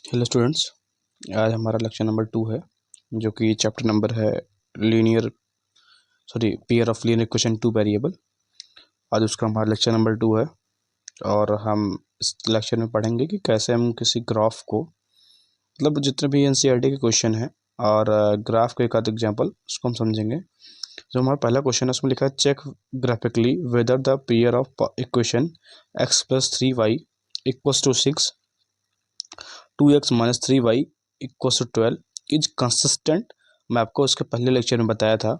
Hello students, आज हमारा lecture number 2 है जो कि चैप्टर नंबर है pair of linear equation two variable. आज उसका हमारा लेक्चर नंबर 2 है और हम इस लेक्चर में पढ़ेंगे कि कैसे हम किसी ग्राफ को, मतलब जितने भी एनसीईआरटी के क्वेश्चन हैं और ग्राफ के एक आध एग्जाम्पल उसको हम समझेंगे। जो हमारा पहला क्वेश्चन है उसमें लिखा है check graphically whether the pair of equation x + 3y = 6, 2x - 3y = 12 is consistent. मैं आपको उसके पहले लेक्चर में बताया था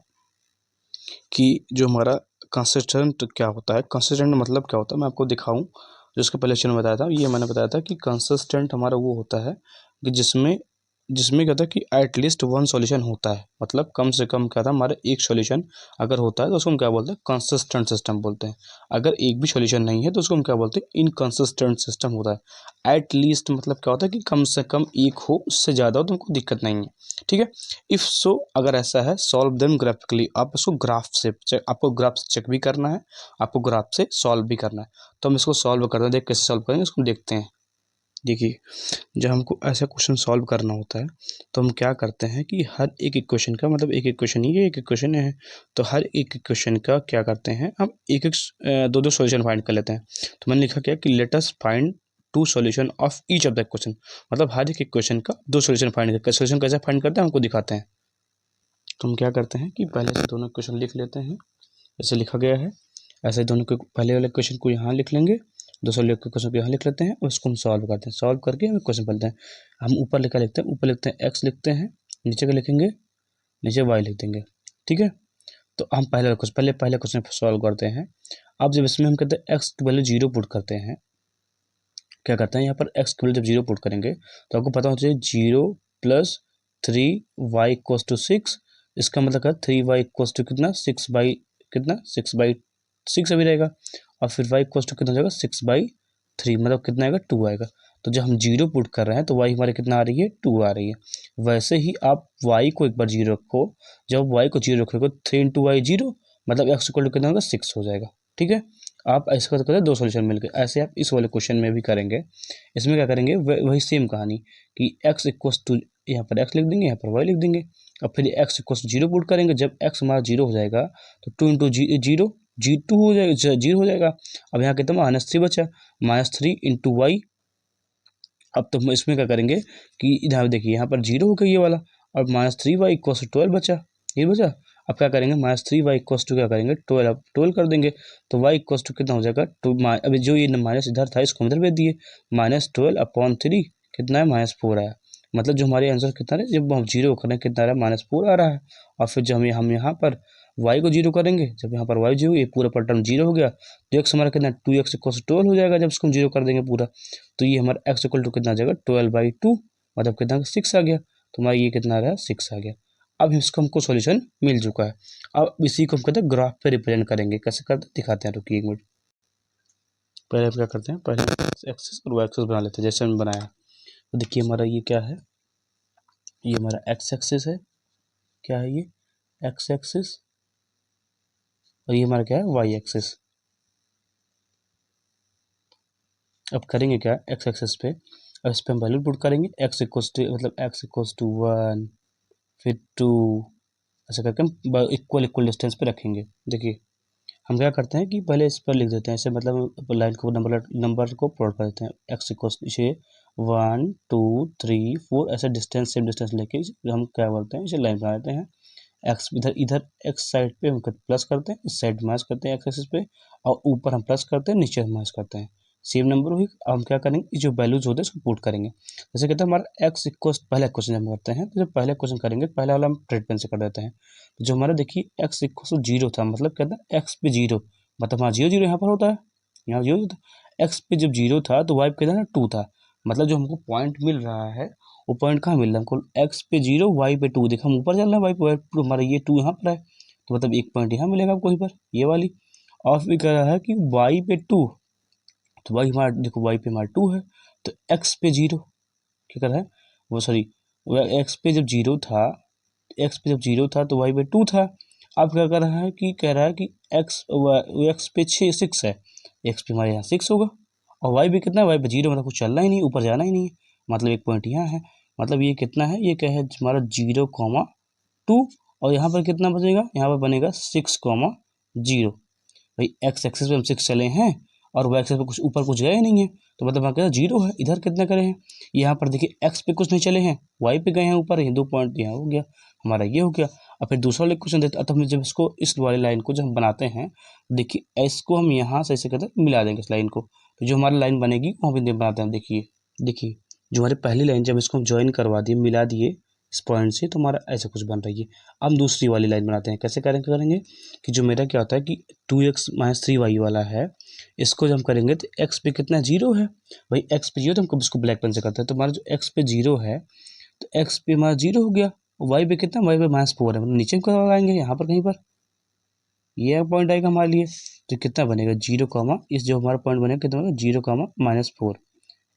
कि जो हमारा कंसिस्टेंट क्या होता है, कंसिस्टेंट मतलब क्या होता है, मैं आपको दिखाऊं। जो उसके पहले लेक्चर में बताया था, ये मैंने बताया था कि कंसिस्टेंट हमारा वो होता है कि जिसमें जिसमें क्या था कि एटलीस्ट वन सॉल्यूशन होता है, मतलब कम से कम क्या था हमारा एक सॉल्यूशन अगर होता है तो उसको हम क्या बोलते हैं, कंसिस्टेंट सिस्टम बोलते हैं। अगर एक भी सॉल्यूशन नहीं है तो उसको हम क्या बोलते हैं, इनकंसिस्टेंट सिस्टम होता है। एटलीस्ट मतलब क्या होता है कि कम से कम एक हो, उससे ज़्यादा हो तो हमको दिक्कत नहीं है, ठीक है। इफ़ सो अगर ऐसा है, सॉल्व देम ग्राफिकली। आप इसको ग्राफ से आपको ग्राफ से चेक भी करना है, आपको ग्राफ से सॉल्व भी करना है। तो हम इसको सॉल्व करते हैं, देख कैसे सॉल्व करेंगे इसको देखते हैं। देखिए, जब हमको ऐसा क्वेश्चन सॉल्व करना होता है तो हम क्या करते हैं कि हर एक इक्वेशन का, मतलब एक इक्वेशन ही एक इक्वेशन है, तो हर एक इक्वेशन का क्या करते हैं हम एक एक दो दो सॉल्यूशन फाइंड कर लेते हैं। तो मैंने लिखा क्या कि let us find two solution of each of the equation, मतलब हर एक इक्वेशन का दो सॉल्यूशन फाइंड करके, सॉल्यूशन कैसे फाइंड करते हैं हमको दिखाते हैं। तो हम क्या करते हैं कि पहले से दोनों इक्वेशन लिख लेते हैं, जैसे लिखा गया है ऐसे दोनों के पहले वाले क्वेश्चन को यहाँ लिख लेंगे, दूसरे वाले क्वेश्चन को यहाँ लिख लेते हैं और उसको हम सॉल्व करते हैं। सॉल्व करके हम क्वेश्चन पढ़ते हैं। हम ऊपर लिखा लिखते हैं, ऊपर लिखते हैं एक्स लिखते हैं, नीचे का लिखेंगे, नीचे वाई लिख देंगे, ठीक है। तो हम पहले क्वेश्चन सॉल्व करते हैं। अब जब इसमें हम कहते हैं एक्स की वैल्यू 0 पुट करते हैं, क्या करते हैं यहाँ पर एक्स की वैल्यू जब 0 पुट करेंगे तो आपको पता होना चाहिए 0 + 3y = 6। इसका मतलब है 3y = कितना, 6/6 अभी रहेगा, और फिर y = कितना हो जाएगा, 6/3, मतलब कितना आएगा, 2 आएगा। तो जब हम 0 पुट कर रहे हैं तो y हमारे कितना आ रही है, 2 आ रही है। वैसे ही आप y को एक बार 0 रखो, जब y को 0 रखोगे 3 × y 0, मतलब x = कितना होगा, 6 हो जाएगा, ठीक है। आप ऐसे करते करते दो सॉल्यूशन मिल गए। ऐसे आप इस वाले क्वेश्चन में भी करेंगे। इसमें क्या करेंगे, वही सेम कहानी कि x = यहाँ पर x लिख देंगे, यहाँ पर y लिख देंगे, और फिर x = 0 पुट करेंगे। जब x हमारा 0 हो जाएगा तो 2 × 0 2 हो जाएगा, 0 हो जाएगा। अब यहाँ कितना -3 बचा, -3 × y। अब तो हम इसमें क्या करेंगे कि इधर देखिए, यहाँ पर 0 हो गया ये वाला, और -3y = 12 बचा, ये बचा। अब क्या करेंगे, -3y = क्या करेंगे, 12, अब 12 कर देंगे तो y = कितना हो जाएगा, अभी जो ये माइनस इधर था इसको इधर भेज दिए, -12/3 कितना है, -4 आया। मतलब जो हमारे आंसर कितना है, जब हम 0 करें कितना आ रहा है, -4 आ रहा है। और फिर जब हम यहाँ पर y को 0 करेंगे, जब यहाँ पर y 0, ये पूरा पर टर्म 0 हो गया, तो x हमारा कितना, 2x = 12 हो जाएगा जब इसको हम 0 कर देंगे पूरा। तो ये हमारा x = कितना आ जाएगा, 12/2, मतलब कितना, 6 आ गया। तो हमारा ये कितना आ रहा है, 6 आ गया। अब इसको हमको सॉल्यूशन मिल चुका है। अब इसी को हम कहते हैं ग्राफ पे रिप्रेजेंट करेंगे। कैसे करते हैं दिखाते हैं, रुकिए एक मिनट। पहले आप क्या करते हैं, पहले एक्सिस और वाई एक्सिस बना लेते हैं जैसे हमने बनाया। तो देखिए हमारा ये क्या है, ये हमारा एक्स एक्सिस है, क्या है ये, एक्स एक्सिस, और ये हमारा क्या है, वाई एक्सिस। अब करेंगे क्या, एक्स एक्सिस पे, अब इस पर हम वैल्यू पुट करेंगे, x मतलब x = 1, फिर 2, ऐसा करके हम इक्वल डिस्टेंस पे रखेंगे। देखिए हम क्या करते हैं कि पहले इस पर लिख देते हैं ऐसे, मतलब लाइन को नंबर को प्लॉट कर देते हैं। x = इसे 1 2 3 4 ऐसे डिस्टेंस, सेम डिस्टेंस लेके हम क्या बोलते हैं, इसे लाइन बना देते हैं। एक्स इधर इधर एक्स साइड पे हम प्लस करते हैं, इस साइड माइनस करते हैं एक्स एक्सिस पे, और ऊपर हम प्लस करते हैं, नीचे हम माइनस करते हैं। सेम नंबर हुई। हम क्या करेंगे, जो वैल्यूज होते हैं उसको पुट करेंगे। जैसे कहते हैं हमारा एक्स इक्वल, पहला क्वेश्चन हम करते हैं तो जब पहले क्वेश्चन करेंगे, पहला वाला हम ट्रेड पेन से कर देते हैं। तो जो हमारा देखिए एक्स = 0 था, मतलब कहते हैं एक्स पे 0, मतलब हाँ 0 0 यहाँ पर होता है, यहाँ 0 था। एक्स पे जब 0 था तो वाई पे कितना 2 था, मतलब जो हमको पॉइंट मिल रहा है वो पॉइंट कहाँ मिल रहा है हमको, एक्स पे 0 वाई पे 2। देखो हम ऊपर चल रहे हैं, वाई पे 2, हमारा ये 2 यहाँ पर है, तो मतलब एक पॉइंट यहाँ मिलेगा आपको, वहीं पर ये वाली। और फिर कह रहा है कि वाई पे 2, तो वाई हमारा देखो, वाई पे हमारा 2 है, तो एक्स पे 0 क्या कर रहा है, वो सॉरी, एक्स पे जब 0 था, एक्स पे जब 0 था तो वाई पे 2 था। अब क्या कर रहा है कि कह रहा है कि एक्स पे 6 है, एक्स पे हमारे यहाँ 6 होगा, और वाई पे कितना है, वाई पे 0, मतलब कुछ चलना ही नहीं, ऊपर जाना ही नहीं है, मतलब एक पॉइंट यहाँ है, मतलब ये कितना है, ये क्या है हमारा 0,2 और यहाँ पर कितना बचेगा, यहाँ पर बनेगा 6,0। भाई एक्स एक्सिस पे हम 6 चले हैं और वाई एक्सिस पे कुछ ऊपर कुछ गए नहीं है, तो मतलब वहाँ क्या 0 है। इधर कितना करे हैं, यहाँ पर देखिए एक्स पे कुछ नहीं चले हैं, वाई पे गए हैं ऊपर, ये 2 पॉइंट यहाँ हो गया हमारा, ये हो गया। और फिर दूसरा वाले क्वेश्चन देते, तो हम जब इसको इस वाली लाइन को जब हम बनाते हैं, देखिए एस को हम यहाँ से ऐसे कहते हैं मिला देंगे इस लाइन को, तो जो हमारी लाइन बनेगी वो हम बनाते हैं। देखिए जो हमारी पहली लाइन जब इसको हम ज्वाइन करवा दिए, मिला दिए इस पॉइंट से, तो हमारा ऐसा कुछ बन रही है। अब दूसरी वाली लाइन बनाते हैं, कैसे करेंगे कि जो मेरा क्या होता है कि 2x - 3y वाला है, इसको जब हम करेंगे तो x पे कितना 0 है, भाई x पे 0, तो हम इसको ब्लैक पेन से करते हैं, तो हमारा जो x पे 0 है तो x पे हमारा 0 हो गया, y पे कितना, y पे -4 है, मतलब नीचे में कहाँ लगाएंगे, यहाँ पर कहीं पर ये पॉइंट आएगा हमारे लिए, तो कितना बनेगा 0, इस जो हमारा पॉइंट बनेगा कितना बनेगा 0, -4,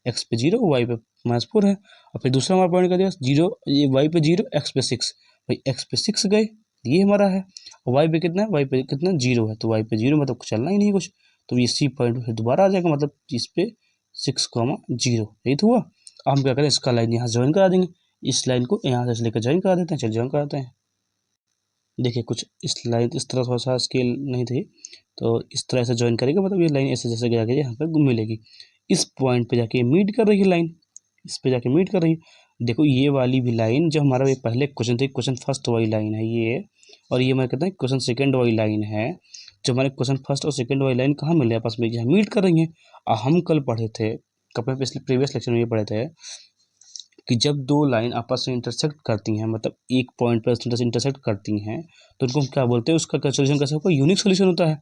एक्स पे 0 वाई पे -4 है। और फिर दूसरा हमारा पॉइंट कर दिया 0, ये वाई पे 0 एक्स पे 6, भाई एक्स पे 6 गए, ये हमारा है, और वाई पे कितना है, वाई पे कितना 0 है, तो वाई पे 0 मतलब चलना ही नहीं कुछ, तो ये सी पॉइंट फिर दोबारा आ जाएगा, मतलब इस पे 6,0, यही तो हुआ। अब हम क्या करें, इसका लाइन यहाँ ज्वाइन करा देंगे, इस लाइन को यहाँ से लेकर ज्वाइन करा देते हैं, चल ज्वाइन कराते हैं। देखिए कुछ इस लाइन इस तरह थोड़ा सा स्केल नहीं थी, तो इस तरह से ज्वाइन करेंगे, मतलब ये लाइन ऐसे जैसे जाके यहाँ पर मिलेगी, इस पॉइंट पे जाके मीट कर रही है लाइन, इस पे जाके मीट कर रही है। देखो ये वाली भी लाइन जो हमारा ये पहले क्वेश्चन थे, क्वेश्चन फर्स्ट वाली लाइन है ये, और ये हमारे कहते हैं क्वेश्चन सेकंड वाली लाइन है, जो हमारे क्वेश्चन फर्स्ट और सेकंड वाली लाइन कहाँ मिले आपस में, यहाँ मीट कर रही है। और हम कल पढ़े थे, कपड़े पिछले प्रीवियस लेक्चर में ये पढ़े थे कि जब दो लाइन आपस में इंटरसेक्ट करती हैं, मतलब एक पॉइंट पर इंटरसेक्ट करती हैं, तो उनको हम क्या बोलते हैं, उसका सोल्यूशन कैसा होगा, यूनिक सोल्यूशन होता है।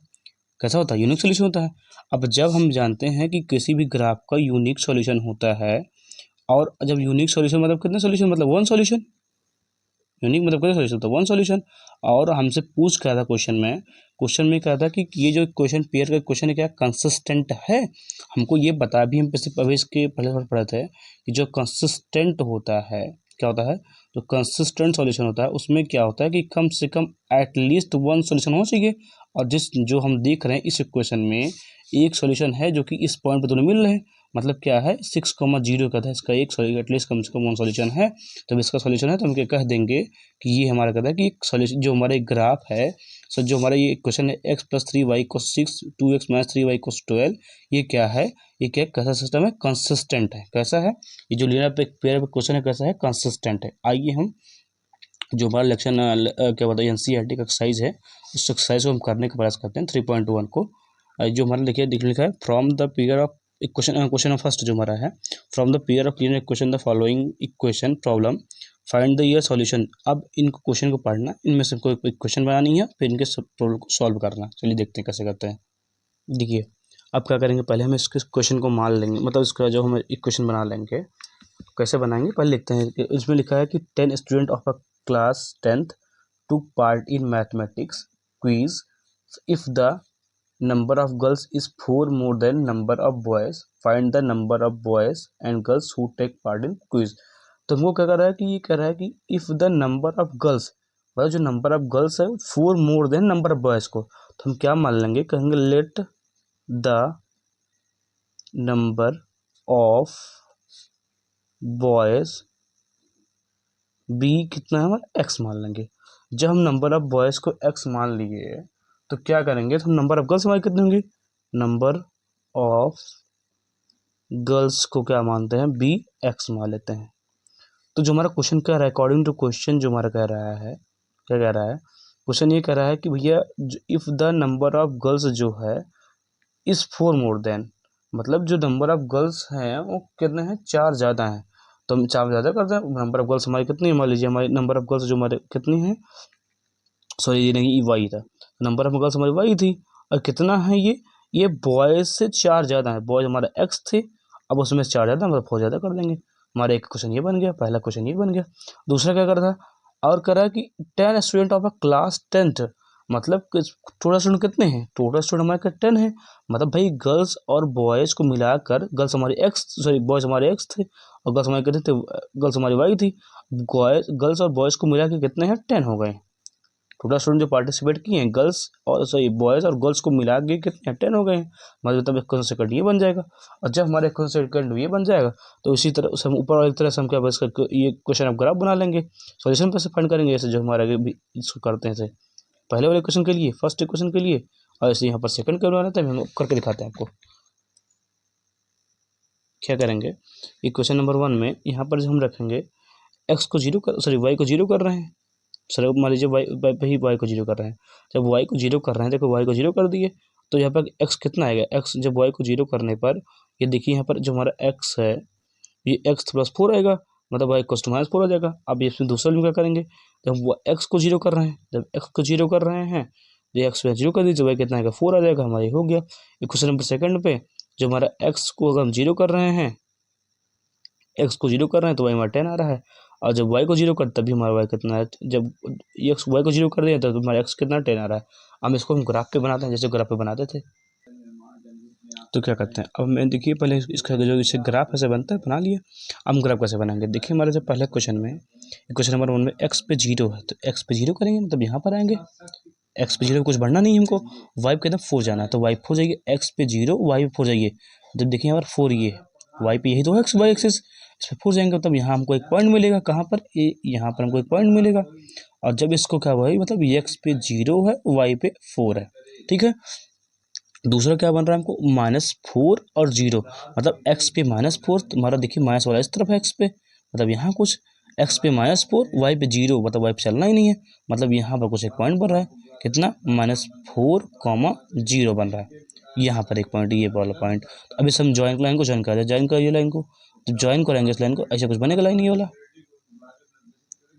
कैसा होता है, यूनिक सोल्यूशन होता है। अब जब हम जानते हैं कि किसी भी ग्राफ का यूनिक सोल्यूशन होता है, और जब यूनिक सोल्यूशन मतलब कितने सोल्यूशन, मतलब वन सोल्यूशन, यूनिक मतलब कितने सोल्यूशन, तो वन सोल्यूशन। और हमसे पूछ क्या था क्वेश्चन में क्या था कि ये जो क्वेश्चन पेयर का क्वेश्चन है क्या कंसिस्टेंट है, हमको ये बता भी, हम पहले इसके पहले पढ़े थे कि जो कंसिस्टेंट होता है क्या होता है, तो कंसिस्टेंट सॉल्यूशन होता है, उसमें क्या होता है कि कम से कम एटलीस्ट वन सॉल्यूशन हो चाहिए, और जो हम देख रहे हैं इस इक्वेशन में एक सॉल्यूशन है जो कि इस पॉइंट पर दोनों मिल रहे हैं, मतलब क्या है 6,0 का था, इसका एक एटलीस्ट कम से कम वन सॉल्यूशन है। तो इसका सॉल्यूशन है तो हम क्या कह देंगे कि ये हमारा कहता है कि एक सॉल्यूशन जो हमारा एक ग्राफ है, सो जो हमारा ये क्वेश्चन है x + 3y = 6, 2x - 3y = 12, ये क्या है, ये क्या कैसा सिस्टम है, कंसिस्टेंट है। कैसा है, ये जो लीनियर पेयर क्वेश्चन है कैसा है, कंसिस्टेंट है। आइए हम जो हमारा लेक्चर क्या बोलते हैं एनसीईआरटी का एक्सरसाइज है, उस एक्सरसाइज को हम करने का प्रयास करते हैं 3.1 को। जो हमारा लिखिए लिखा है from the figure of question first जो हमारा है, from the figure of linear equation the following equation problem find the year solution. अब इन क्वेश्चन को पढ़ना, इनमें से कोई इक्वेशन बनानी है, फिर इनके प्रॉब्लम को सॉल्व करना। चलिए देखते हैं कैसे करते हैं। देखिए अब क्या करेंगे, पहले हम इसके क्वेश्चन को मान लेंगे, मतलब इसका जो हम इक्वेशन बना लेंगे, कैसे बनाएंगे पहले लिखते हैं। इसमें लिखा है कि 10 student of a class 10th took part in mathematics quiz. If the number of girls is 4 more than number of boys, find the number of boys and girls who take part in quiz. तो हमको क्या कर रहा है कि ये कह रहा है कि if the number of girls, मतलब जो नंबर ऑफ गर्ल्स है 4 more than number of boys को, तो हम क्या मान लेंगे, कहेंगे let the number of boys be कितना है हमारा एक्स मान लेंगे। जब हम नंबर ऑफ बॉयज़ को एक्स मान लिए तो क्या करेंगे, तो हम नंबर ऑफ गर्ल्स हमारे कितने होंगे, नंबर ऑफ गर्ल्स को क्या मानते हैं, बी एक्स मान लेते हैं। तो जो हमारा क्वेश्चन कह रहा है, अकॉर्डिंग टू क्वेश्चन जो हमारा कह रहा है, क्या कह रहा है क्वेश्चन, ये कह रहा है कि भैया if the number of girls जो है इज़ 4 मोर देन, मतलब जो नंबर ऑफ गर्ल्स हैं वो कितने हैं, 4 ज़्यादा हैं, तो हम 4 ज़्यादा करते हैं। नंबर ऑफ गर्ल्स हमारी कितनी है, मान लीजिए हमारी नंबर ऑफ गर्ल्स जो हमारे कितनी है, सॉरी ये नहीं वाई था, नंबर ऑफ गर्ल्स हमारी वाई थी, और कितना है ये बॉयज़ से 4 ज़्यादा है, बॉयज़ हमारे एक्स थे, अब उसमें 4 ज़्यादा मतलब 4 ज़्यादा कर देंगे। हमारा एक क्वेश्चन ये बन गया, पहला क्वेश्चन ये बन गया। दूसरा क्या कर रहा था, और कर रहा है कि 10 student of a class 10th, मतलब टोटल स्टूडेंट कितने हैं, टोटल स्टूडेंट हमारे 10 है, मतलब भाई गर्ल्स और बॉयज़ को मिलाकर, गर्ल्स हमारे एक्स, सॉरी बॉयज़ हमारे एक्स थे और गर्ल्स हमारे कितने थे, गर्ल्स हमारी वाई थी, गर्ल्स और बॉयज़ को मिला के कितने हैं, 10 हो गए। टोटल स्टूडेंट जो पार्टिसिपेट किए हैं गर्ल्स और सॉरी बॉयज़ और गर्ल्स को मिला के कितने 10 हो गए हैं, मतलब एक क्वेश्चन सेकंड ये बन जाएगा। और जब हमारे क्वेश्चन सेकंड ये बन जाएगा तो इसी तरह उसे हम ऊपर वाली तरह से हम क्या बस ये क्वेश्चन आप ग्राफ बना लेंगे, सॉल्यूशन पर से फाइंड करेंगे, ऐसे जो हमारे भी इसको करते हैं ऐसे पहले वाले क्वेश्चन के लिए, फर्स्ट क्वेश्चन के लिए, और ऐसे यहाँ पर सेकंड के बनाते हैं, हम करके दिखाते हैं आपको। क्या करेंगे, ये क्वेश्चन नंबर 1 में यहाँ पर जो हम रखेंगे एक्स को जीरो कर सॉरी वाई को जीरो कर रहे हैं, सर मान लीजिए वाई को जीरो कर रहे हैं। जब वाई को जीरो कर रहे हैं, देखो वाई को जीरो कर दिए तो यहाँ पर एक्स कितना आएगा, एक्स जब वाई को जीरो करने पर ये देखिए यहाँ पर जो हमारा एक्स है ये एक्स प्लस 4 आएगा, मतलब वाई इक्वल्स टू -4 आ जाएगा। अब इसमें दूसरा भी क्या करेंगे, जब वो एक्स को जीरो कर रहे हैं, जब एक्स को जीरो कर रहे हैं तो एक्स में जीरो कर दीजिए, वाई कितना आएगा 4 आ जाएगा, हमारा हो गया। क्वेश्चन नंबर सेकंड पे जो हमारा एक्स को अगर हम जीरो कर रहे हैं, एक्स को जीरो कर रहे हैं तो वाई हमारा 10 आ रहा है, और जब वाई को जीरो कर तभी हमारा वाई कितना है, जब एक्स वाई को जीरो कर दिया तो हमारा एक्स कितना 10 आ रहा है। अब इसको हम ग्राफ पे बनाते हैं, जैसे ग्राफ पे बनाते थे। तो क्या करते हैं, अब मैं देखिए पहले इसका जो इसे ग्राफ ऐसे बनता है बना लिया। अब हम ग्राफ कैसे बनाएंगे, देखिए हमारे जो पहले क्वेश्चन में क्वेश्चन नंबर 1 में एक्स पे जीरो है तो एक्स पे जीरो करेंगे, मतलब यहाँ पर आएंगे एक्स पे जीरो कुछ बढ़ना नहीं है हमको, वाई पे एकदम 4 जाना है तो वाई 4 जाइए, एक्स पे जीरो वाई पे 4 जाइए, जब देखिए यहाँ पर 4 ये वाई पे यही तो है एक्स वाई एक्सिस, इस पर 4 जाएंगे तब यहाँ हमको एक पॉइंट मिलेगा, कहाँ पर यहाँ पर हमको एक पॉइंट मिलेगा। और जब इसको क्या हुआ मतलब एक्स पे जीरो है वाई पे 4 है, ठीक है। दूसरा क्या बन रहा है हमको -4 और जीरो, मतलब एक्स पे -4 तुम्हारा देखिए माइनस वाला इस तरफ है एक्स पे, मतलब यहाँ कुछ एक्स पे -4 वाई पे जीरो, मतलब वाई पे चलना ही नहीं है, मतलब यहाँ पर कुछ एक पॉइंट बन रहा है कितना -4, 0 बन रहा है, यहाँ पर एक पॉइंट ये वाला पॉइंट। अब इस हम ज्वाइन लाइन को ज्वाइन कर ज्वाइन करिए लाइन को, जब ज्वाइन करेंगे इस लाइन को ऐसा कुछ बनेगा लाइन ये वाला,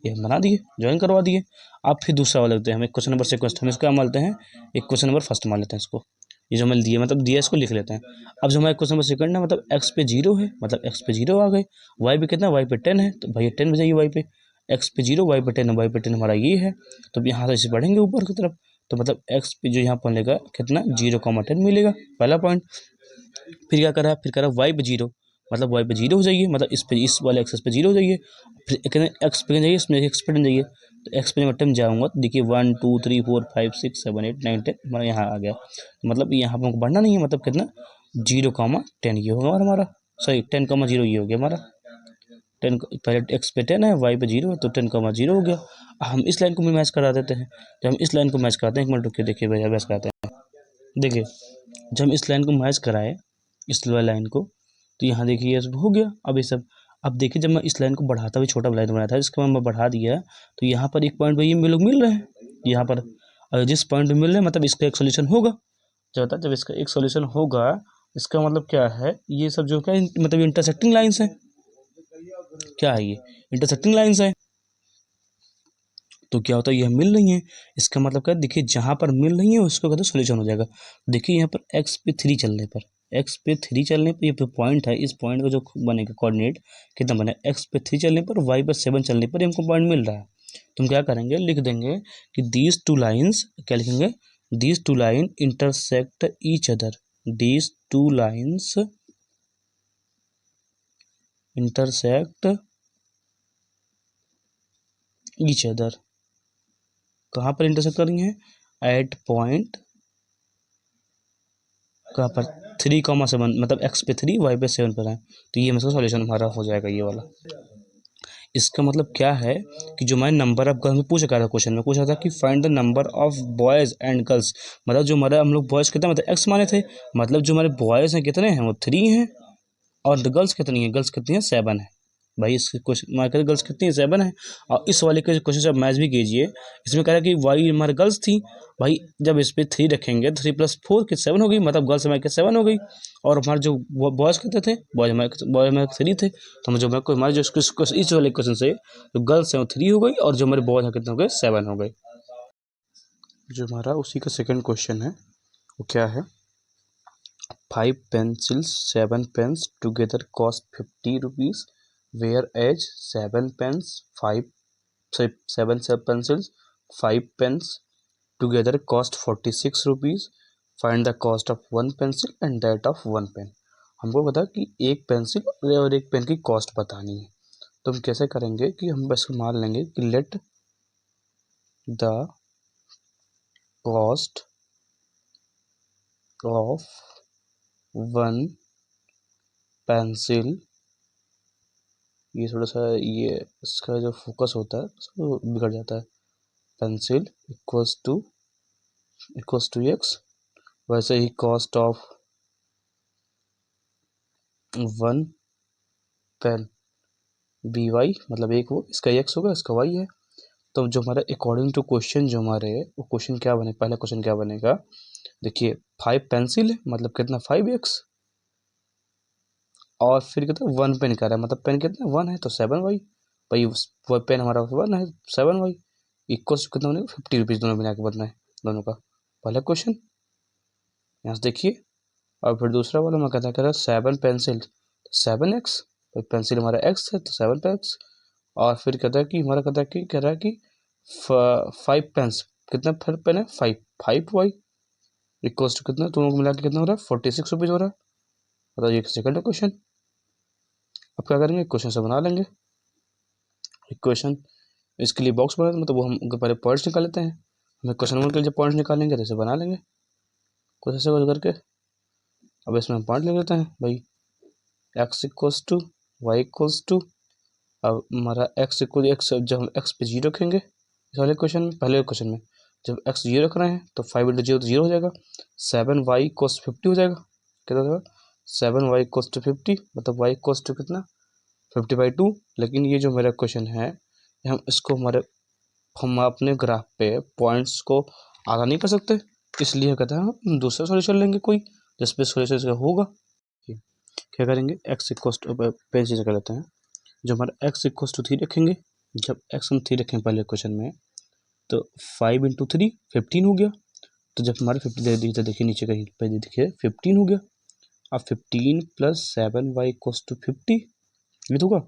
ये हम बना दिए ज्वाइन करवा दिए। अब फिर दूसरा वाला लेते हैं, हम एक क्वेश्चन नंबर से हम इसको क्या मानते हैं, एक क्वेश्चन नंबर फर्स्ट मान लेते हैं इसको, ये जो मैंने दिया मतलब दिया इसको लिख लेते हैं। अब जो हमारे क्वेश्चन नंबर सेकंड है मतलब एक्स पे जीरो है, मतलब एक्स पे जीरो आ गए, वाई पे कितना वाई पे 10 है तो भाई 10 बजाइए वाई पे, एक्स पे जीरो वाई पे 10, वाई पे 10 हमारा ये है, तो यहाँ से इसे बढ़ेंगे ऊपर की तरफ, तो मतलब एक्स पे जो यहाँ पर मिलेगा कितना 0,10 मिलेगा, पहला पॉइंट। फिर क्या करा, फिर करा वाई पे जीरो, मतलब वाई पे जीरो हो जाइए, मतलब इस पे इस वाले एक्सेस पे जीरो हो जाइए, फिर एक्स पे जाइए इसमें एक्स पे जाइए, तो एक्स पे टाइम जाऊँगा तो देखिए 1 2 3 4 5 6 7 8 9 10 हमारा यहाँ आ गया, मतलब यहाँ पर हमको बढ़ना नहीं है, मतलब कितना 0,10 ये होगा हमारा, सॉरी 10,0 ये हो गया हमारा, 10 पहले एक्स पे 10 है वाई पे जीरो है तो 10,0 हो गया। हम इस लाइन को भी मैच करा देते हैं, जब हम इस लाइन को मैच कराते हैं, एक मिनट रुक के देखिए भैया मैच कराते हैं, देखिए जब हम इस लाइन को मैच कराए इस लाइन को तो यहाँ देखिए ये सब हो गया। अब ये सब अब देखिए जब मैं इस लाइन को बढ़ाता हुआ छोटा लाइन बनाया था इसको मैं बढ़ा दिया तो यहाँ पर एक पॉइंट पे ये लोग मिल रहे हैं यहाँ पर, और जिस पॉइंट पे मिल रहे हैं मतलब इसका एक सोल्यूशन होगा, जो होता है जब इसका एक सोल्यूशन होगा इसका मतलब क्या है, ये सब जो क्या मतलब इंटरसेक्टिंग लाइन्स हैं, क्या है ये इंटरसेक्टिंग लाइन्स है, तो क्या होता है ये मिल रही है, इसका मतलब क्या देखिए जहाँ पर मिल रही है उसको कहते हैं सोल्यूशन हो जाएगा। देखिए यहाँ पर एक्स पे 3 चलने पर, एक्स पे 3 चलने पर ये पॉइंट है, इस पॉइंट का जो बनेगा कोऑर्डिनेट कितना बने, एक्स पे 3 चलने पर वाई पे 7 चलने पर हमको पॉइंट मिल रहा है। तुम क्या करेंगे लिख देंगे कि दीज टू लाइन्स, क्या लिखेंगे, these two line intersect each other, these two lines intersect each other, कहाँ पर इंटरसेक्ट कर रही हैं एट पॉइंट कहाँ पर 3,7, मतलब एक्स पे 3 वाई पे 7 पर है, तो ये मतलब सॉल्यूशन हमारा हो जाएगा ये वाला। इसका मतलब क्या है कि जो हमारे नंबर ऑफ गर्ल्स में पूछा गया था, क्वेश्चन में पूछा था कि find the number of boys and girls, मतलब जो हमारे हम लोग बॉयज़ कितना मतलब एक्स माने थे, मतलब जो हमारे बॉयज़ हैं कितने हैं वो 3 हैं, और गर्ल्स कितनी है, गर्ल्स कितनी है 7 है। भाई इस क्वेश्चन मार्केट गर्ल्स कितनी है 7 है, और इस वाले के क्वेश्चन से आप मैच भी कीजिए, इसमें कह रहा है कि वाई हमारे गर्ल्स थी, भाई जब इस पर 3 रखेंगे 3 + 4 के 7 हो गई, मतलब गर्ल्स हमारे 7 हो गई, और हमारे जो बॉयज़ कितने थे, बॉयज़ हमारे 3 थे, तो जो हमारे जो इस वाले क्वेश्चन से जो गर्ल्स हैं वो 3 हो गई, और जो हमारे बॉयज़ हैं कितने हो गए 7 हो गए। जो हमारा उसी का सेकेंड क्वेश्चन है वो क्या है, 5 pencils, 7 pens together cost 50 rupees, whereas 7 pens, 7 pencils, 5 pens together cost 46 rupees. Find the cost of one pencil and that of one pen. हमको पता कि एक पेंसिल और एक पेन की कॉस्ट बतानी है, तो हम कैसे करेंगे कि हम बस मान लेंगे कि let the cost of one pencil, ये थोड़ा सा ये इसका जो फोकस होता है वो बिगड़ जाता है, पेंसिल इक्वल्स टू एक्स। वैसे ही cost of one pen B Y, मतलब एक वो इसका एक्स होगा इसका वाई है। तो जो हमारा अकॉर्डिंग टू क्वेश्चन जो हमारे वो क्वेश्चन क्या बने, पहला क्वेश्चन क्या बनेगा, देखिए 5 पेंसिल है मतलब कितना 5x, और फिर कितना 1 पेन कह रहा है, मतलब पेन कितना 1 है तो 7y, भाई वो पेन हमारा 1 है 7y इक्वल्स कितना बनेगा 50 रुपीज़, दोनों मिला के बनना है दोनों का, पहला क्वेश्चन यहाँ से देखिए। और फिर दूसरा वाला मैं कहता कह रहा 7 पेंसिल 7x, भाई पेंसिल हमारा x है तो 7x, और फिर कहता है कि हमारा कहता है कि कह रहा है कि 5 पेंस, कितना फिर पेन है 5y इक्वल्स टू कितना, दोनों को मिला के कितना हो रहा है 46 रुपीज़ हो रहा है। बताइए ये सेकंड क्वेश्चन। अब क्या करेंगे, क्वेश्चन से बना लेंगे इक्वेशन। इसके लिए बॉक्स बना, मतलब वो हम पहले पॉइंट्स निकाल लेते हैं, हमें क्वेश्चन नंबर के लिए पॉइंट्स निकालेंगे जैसे बना लेंगे कुछ ऐसे कुछ करके। अब इसमें हम पॉइंट ले लेते हैं भाई, x equals to y equals to, अब हमारा एक्स इक्वल एक्स, जब हम एक्स पे जीरो रखेंगे इस वाले क्वेश्चन में, पहले क्वेश्चन में जब एक्स जीरो रख रहे हैं तो 5 इंटू जीरो तो जीरो हो जाएगा, 7y कोस 50 हो जाएगा, कितना हो जाएगा 7y कोस टू 50, मतलब y कोस टू कितना 50/2। लेकिन ये जो मेरा क्वेश्चन है हम इसको हम अपने ग्राफ पे पॉइंट्स को आधा नहीं कर सकते, इसलिए कहते हैं हम दूसरा सॉल्यूशन लेंगे कोई जिसपे सॉल्यूशन इसका होगा। क्या करेंगे, एक्स इक्वस टू पेन से कर लेते हैं, जो हमारा एक्स इक्वस टू 3 रखेंगे, जब एक्स हम 3 रखेंगे पहले क्वेश्चन में तो 5 इंटू 3 15 हो गया, तो जब हमारे 50 दे दी तो देखिए नीचे कहीं पे देखिए 15 हो गया। अब 15 प्लस 7y इक्वस टू 50 ये तो होगा,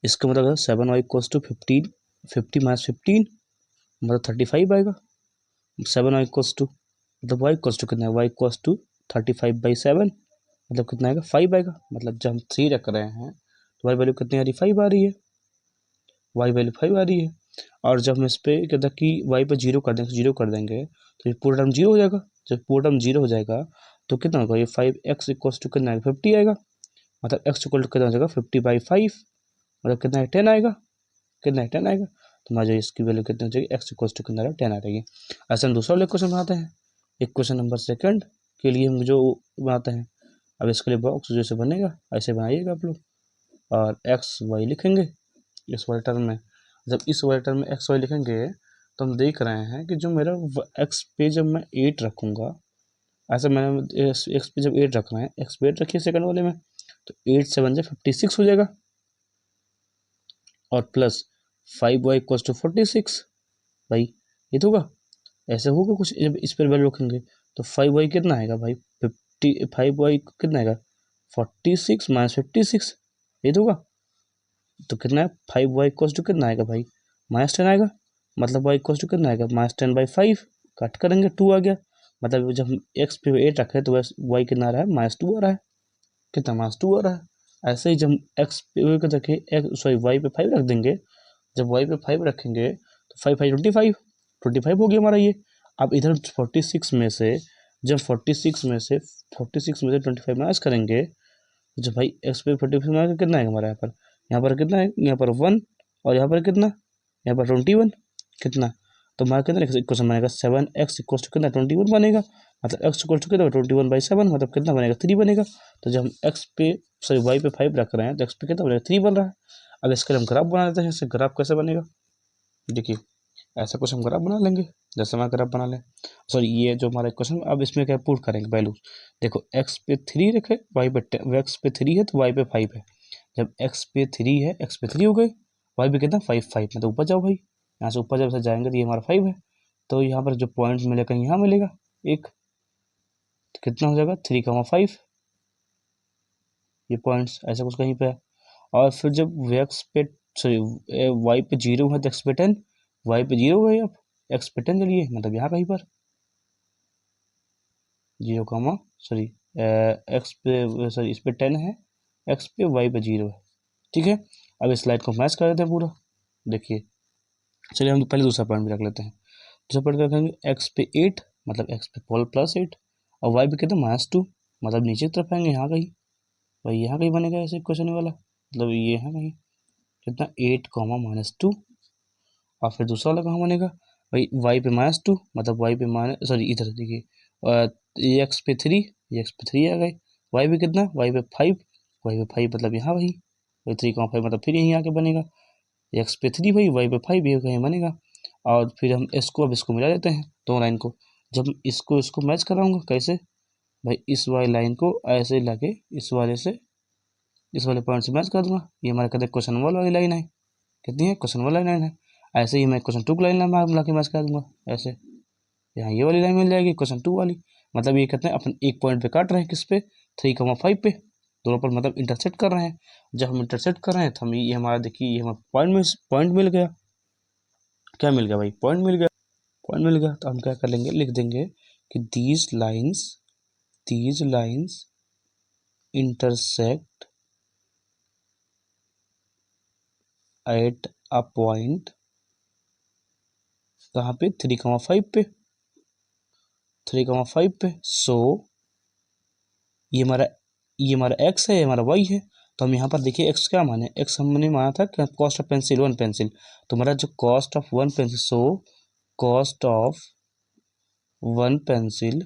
इसका मतलब है 7y इक्वस टू 15, 50 माइनस 15 मतलब 35 आएगा, 7y इक्वस टू मतलब y इक्वस टू कितना है, y इक्वस टू 35/7 मतलब कितना आएगा 5 आएगा, मतलब जब हम 3 रख रहे हैं तो y वैल्यू कितनी आ रही 5 आ रही है, y वैल्यू 5 आ रही है। और जब हम इस पर कहता कि y पे जीरो कर देंगे, जीरो कर देंगे तो ये पूरा टर्म जीरो हो जाएगा, जब पूरा टर्म जीरो हो जाएगा तो कितना होगा ये 5x इक्वस टू कितना आएगा 50 आएगा, मतलब x इक्वल टू कितना हो जाएगा 50/5 मतलब कितना है 10 आएगा, कितना है 10 आएगा, तो हमारा जो इसकी वैल्यू कितनी हो जाएगी x इक्वल टू कितना आएगा 10 आ जाएगी। ऐसे हम दूसरा वाले क्वेश्चन बनाते हैं, एक क्वेश्चन नंबर सेकंड के लिए हम जो बनाते हैं, अब इसके लिए बॉक्स जैसे बनेगा ऐसे बनाइएगा आप लोग, और एक्स वाई लिखेंगे इस वाले टर्म में। जब इस वाले टर्म में एक्स वाई लिखेंगे तो हम देख रहे हैं कि जो मेरा एक्स पे जब मैं 8 रखूँगा, ऐसा मैंने एक्स पे जब 8 रख रहे हैं, एक्स पे 8 रखिए सेकंड वाले में तो 8 7 56 हो जाएगा, और प्लस 5y इक्वल्स टू 46, भाई ये तो होगा, ऐसे होगा कुछ जब इस पर वैल्यू रखेंगे तो 5y कितना आएगा भाई 5y कितना आएगा 46 माइनस 56 ये तो होगा, तो कितना है 5y इक्वल्स टू कितना आएगा भाई -10 आएगा, मतलब y इक्वल्स टू कितना आएगा -10/5, कट करेंगे 2 आ गया, मतलब जब हम x पे 8 रखे तो y कितना आ रहा है -2 आ रहा है, कितना -2 आ रहा है। ऐसे ही जब हम x पे रखे सॉरी y पे 5 रख देंगे, जब y पे 5 रखेंगे तो 5 5 25 हो गया हमारा ये। अब इधर 46 में से जब 46 में से 25 माइनस करेंगे, जब भाई एक्स पे 45 माइनस कितना है हमारा यहाँ पर कितना है, यहाँ पर 1 और यहाँ पर कितना, यहाँ पर 21 कितना, तो हमारा कितना इक्वेशन बनेगा 7x इक्वल टू कितना 21 बनेगा, मतलब x इक्वल टू कितना 21/7 मतलब कितना बनेगा 3 बनेगा। तो जब हम x पे सॉरी y पे 5 रख रहे हैं तो x पे कितना बनेगा 3 बन रहा है। अब इसके लिए हम ग्राफ बना लेते हैं, इससे ग्राफ कैसे बनेगा, देखिए ऐसा कुछ हम ग्राफ बना लेंगे, जैसे हमारा ग्राफ बना लें, सॉरी ये जो हमारा इक्वेशन अब इसमें क्या पुट करेंगे वैल्यू, देखो x पे 3 रखे y पे x पे 3 है तो y पे 5 है, जब x पे 3 है x पे 3 हो गए, y पे कितना 5 5 मतलब ऊपर जाओ भाई, यहाँ से ऊपर जब से जाएंगे तो ये हमारा 5 है, तो यहाँ पर जो पॉइंट मिलेगा यहाँ मिलेगा एक, तो कितना हो जाएगा 3,5 ये पॉइंट्स ऐसा कुछ कहीं पे है। और फिर जब x पे सॉरी y पे 0 है तो x पे 10, y पे 0 है अब x पे 10 चलिए मतलब यहाँ कहीं पर 0, सॉरी x पे सॉरी इस पे 10 है, x पे y पे 0 है, ठीक है। अब इस स्लाइड को मैच कर देते हैं पूरा, देखिए चलिए हम पहले दूसरा पॉइंट भी रख लेते हैं, दूसरा पॉइंट क्या रखेंगे, एक्स पे 8 मतलब एक्स पे +8 और वाई पे कितना -2 मतलब नीचे की तरफ आएंगे यहाँ कहीं, भाई यहाँ कहीं बनेगा ऐसे क्वेश्चन वाला, मतलब ये यहाँ कहीं कितना 8, -2 और फिर दूसरा वाला कहाँ बनेगा भाई, वाई पे -2 मतलब वाई पे माइनस सॉरी इधर देखिए, ये एक्स पे 3, ये एक्स पे 3 आ गए, वाई पे कितना, वाई पे 5, वाई पे 5 मतलब यहाँ वही, भाई 3,5 मतलब फिर यहीं आके बनेगा, एक्स पे 3 भाई वाई पे 5 ये कहीं बनेगा। और फिर हम इसको अब इसको मिला देते हैं दो लाइन को, जब इसको इसको मैच कराऊंगा कैसे भाई, इस वाली लाइन को ऐसे लाके इस वाले से इस वाले पॉइंट से मैच कर दूंगा, ये हमारा कहते हैं क्वेश्चन वाली लाइन है, कितनी है क्वेश्चन वाली लाइन है। ऐसे ही मैं क्वेश्चन 2 की लाइन ला के मैच कर दूंगा ऐसे, यहाँ ये वाली लाइन मिल जाएगी क्वेश्चन 2 वाली, मतलब ये कहते हैं अपन एक पॉइंट पे काट रहे हैं किस पे 3,5 पे, दोनों पर मतलब इंटरसेक्ट कर रहे हैं। जब हम इंटरसेक्ट कर रहे हैं तो हम ये हमारा देखिए ये हमारा पॉइंट मिल गया, क्या मिल गया भाई, पॉइंट मिल गया, पॉइंट मिल गया। तो हम क्या कर लेंगे, लिख देंगे कि these lines intersect at a point कहाँ पे 3,5 पे, 3,5 पे। सो ये हमारा x है, ये हमारा y है। तो हम यहाँ पर देखिए x क्या माने, x हमने माना था कॉस्ट ऑफ पेंसिल 1 पेंसिल, तो हमारा जो cost of 1 pencil, so cost of 1 pencil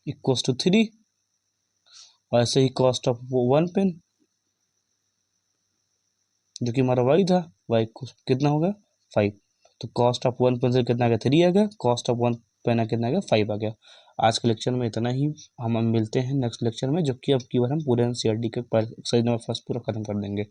equals to 3, और ऐसे ही कॉस्ट ऑफ 1 पेन जो कि हमारा y था, y कितना होगा 5, तो कॉस्ट ऑफ 1 पेंसिल कितना आ गया 3 आ गया, कॉस्ट ऑफ 1 पेन कितना आ गया 5 आ गया। आज के लेक्चर में इतना ही, हम मिलते हैं नेक्स्ट लेक्चर में, जो कि अब की बार हम पूरे एनसीईआरटी के एक्सरसाइज नंबर 1 पूरा खत्म कर देंगे।